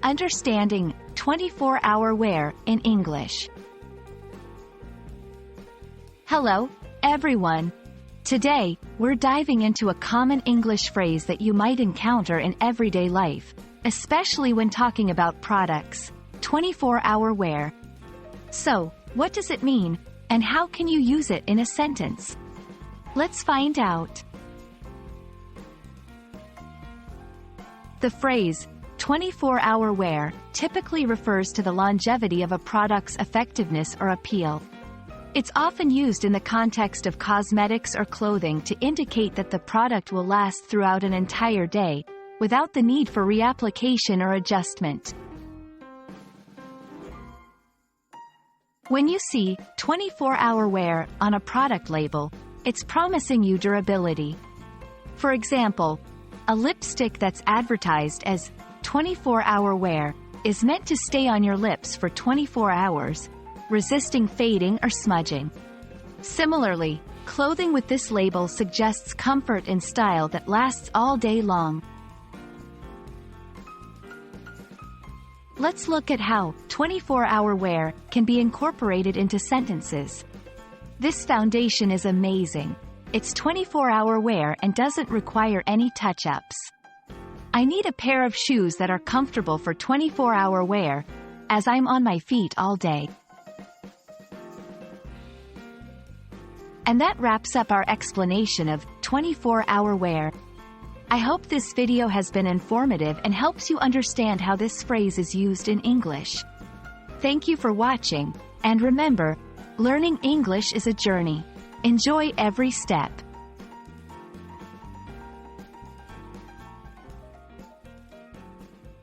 Understanding 24-hour wear in English. Hello, everyone. Today, we're diving into a common English phrase that you might encounter in everyday life, especially when talking about products: 24-hour wear. So, what does it mean, and how can you use it in a sentence? Let's find out. The phrase 24-hour wear typically refers to the longevity of a product's effectiveness or appeal. It's often used in the context of cosmetics or clothing to indicate that the product will last throughout an entire day, without the need for reapplication or adjustment. When you see 24-hour wear on a product label, it's promising you durability. For example, a lipstick that's advertised as 24-hour wear is meant to stay on your lips for 24 hours, resisting fading or smudging. Similarly, clothing with this label suggests comfort and style that lasts all day long. Let's look at how 24-hour wear can be incorporated into sentences. This foundation is amazing. It's 24-hour wear and doesn't require any touch-ups. I need a pair of shoes that are comfortable for 24-hour wear, as I'm on my feet all day. And that wraps up our explanation of 24-hour wear. I hope this video has been informative and helps you understand how this phrase is used in English. Thank you for watching, and remember, learning English is a journey. Enjoy every step.